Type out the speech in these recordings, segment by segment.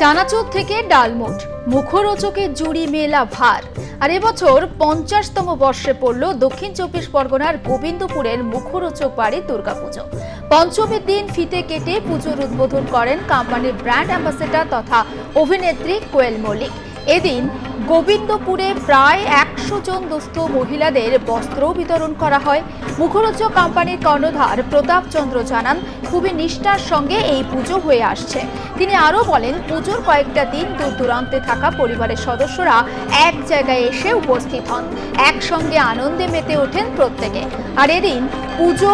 চানাচুর থেকে ডালমুট, মুখরোচকের জুড়ি মেলা ভার। আর এবছর 50তম বর্ষে পড়ল দক্ষিণ চব্বিশ পরগনার গোবিন্দপুরের মুখরোচক বাড়ির দুর্গাপুজো। পঞ্চমীর দিন ফিতে কেটে পুজোর উদ্বোধন করেন কোম্পানির ব্র্যান্ড অ্যাম্বাসেডর তথা অভিনেত্রী কোয়েল মল্লিক। এদিন গোবিন্দপুরে প্রায় 100 জন দুস্থ মহিলাদের বস্ত্র বিতরণ করা হয়। মুখরোচক কোম্পানির কর্ণধার প্রতাপ চন্দ্র জানান, খুবই নিষ্ঠার সঙ্গে এই পুজো হয়ে আসছে। তিনি আরও বলেন, পুজোর কয়েকটা দিন দূর দূরান্তে থাকা পরিবারের সদস্যরা এক জায়গায় এসে উপস্থিত হন, একসঙ্গে আনন্দে মেতে ওঠেন প্রত্যেকে। আর এদিন পুজো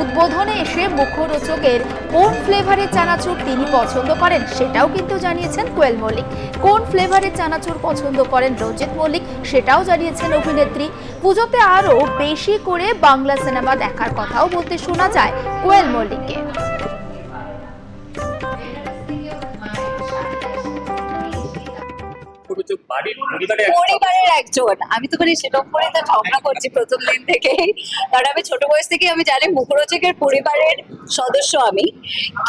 উদ্বোধনে এসে মুখরোচকের কোন ফ্লেভারের চানাচুর তিনি পছন্দ করেন সেটাও কিন্তু জানিয়েছেন কোয়েল মল্লিক। কোন ফ্লেভারের চানাচুর পছন্দ করেন রঞ্জিত মল্লিক সেটাও জানিয়েছেন অভিনেত্রী। পুজোতে আরও বেশি করে বাংলা সিনেমা দেখার কথাও বলতে শোনা যায় কোয়েল মল্লিককে। পরিবারের একজন, আমি তো মানে সেরকম করে তো ঝগড়া করছি প্রথম দিন থেকে, কারণ আমি ছোট বয়স থেকে আমি জানি মুখরোচকের পরিবারের সদস্য আমি,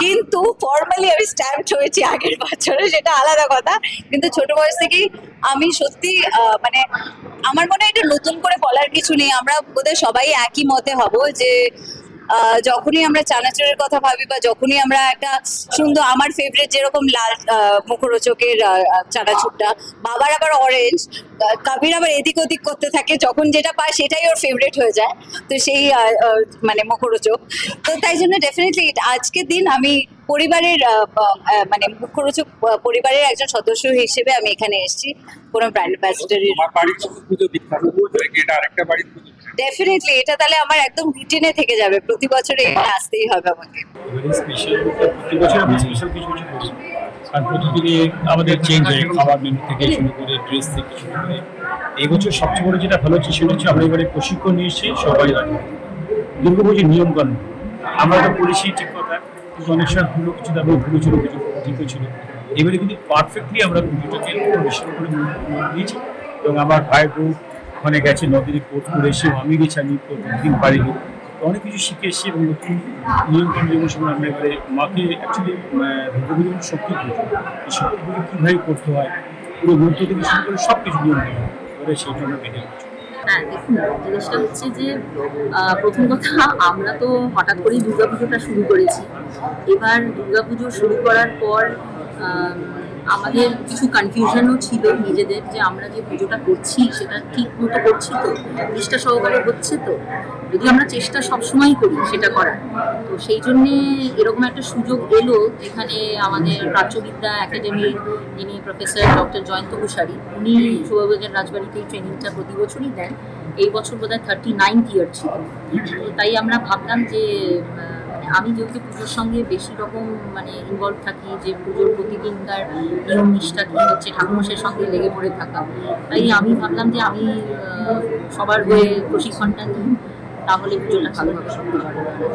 কিন্তু ফর্মালি আমি স্ট্যাম্প হয়েছি আগের বছরে, সেটা আলাদা কথা। কিন্তু ছোট বয়স থেকেই আমি সত্যি মানে আমার মনে হয় এটা নতুন করে বলার কিছু নেই। আমরা বোধহয় সবাই একই মতে হব যে যখনই আমরা চানাচুরের কথা ভাবি বা যখনই আমরা একটা সুন্দর, আমার ফেভারিট যেরকম লাল মুখরোচকের চানাচুরটা, বাবার আবার অরেঞ্জ, কবির আবার এদিক ওদিক করতে থাকে, যখন যেটা পায় সেটাই ওর ফেভারিট হয়ে যায়, তো সেই মানে মুখরোচক। তো তাই জন্য ডেফিনেটলি আজকের দিন আমি পরিবারের মানে মুখরোচক পরিবারের একজন সদস্য হিসেবে আমি এখানে এসেছি কোনো ব্র্যান্ড অ্যাম্বাসেডর। ডেফিনেটলি এটা তাহলে আমার একদম রুটিনে থেকে যাবে, প্রতি বছর এখানে আসতেই হবে আমাকে। আর প্রতিদিনই আমাদের চেঞ্জ হয়, খাবার মেনু থেকে শুরু করে ড্রেস থেকে শুরু করে। এই বছর সবচেয়ে বড় যেটা ভালো হচ্ছে সেটা হচ্ছে আমরা এবারে প্রশিক্ষণ নিয়ে এসেছি সবাই রাখি দুর্গাপুজোর নিয়মকানুন আমরা তো করেছি ঠিক কথা, কিন্তু অনেক সময় ভুলো কিছু তারপরে ভুলো ছিল, কিছু ঠিক ছিল। এবারে কিন্তু পারফেক্টলি আমরা পুজোটাকে পরিবেশন করে দিয়েছি। এবং আমার ভাই বউ ওখানে গেছে, নদীতে কোর্ট করে এসে আমি গেছি, আমি দিন পারিনি, অনেক কিছু শিখে এসেছি। এবং নতুন নিয়মকানুন যেমন সময় আমরা এবারে মাকে অ্যাকচুয়ালি দুর্গাপুজোর শক্তি পুজো, এই শক্তি পুজো কীভাবে করতে হয় পুরো গুরুত্ব থেকে শুরু করে সব কিছু নিয়ম করে সেইটা আমরা মেনে নিচ্ছি। হ্যাঁ, দেখুন, জিনিসটা হচ্ছে যে প্রথম কথা, আমরা তো হঠাৎ করেই দুর্গাপুজোটা শুরু করেছি। এবার দুর্গাপুজো শুরু করার পর আমাদের কিছু কনফিউশনও ছিল নিজেদের, যে আমরা যে পুজোটা করছি সেটা ঠিক মতো করছি তো, নিষ্ঠা সহকারে হচ্ছে তো, যদি আমরা চেষ্টা সবসময় করি সেটা করার। তো সেই জন্যে এরকম একটা সুযোগ এলো, যেখানে আমাদের প্রাচ্যবিদ্যা একাডেমির যিনি প্রফেসর ডক্টর জয়ন্ত কুশারি, উনি শোভাবাজার রাজবাড়িতেই ট্রেনিংটা প্রতি বছরই দেন। এই বছর বোধহয় 39th ইয়ার ছিল। তাই আমরা ভাবলাম যে আমি যেহেতু পুজোর সঙ্গে বেশি রকম মানে ইনভলভ থাকি, যে পুজোর প্রতিদিনকার নিয়ম নিষ্ঠা কী হচ্ছে, ঠাকুরমশাইয়ের সঙ্গে লেগে পড়ে থাকা, তাই আমি ভাবলাম যে আমি সবার হয়ে প্রশিক্ষণটা নিই, তাহলে পুজোটা ভালোভাবে করতে পারবো।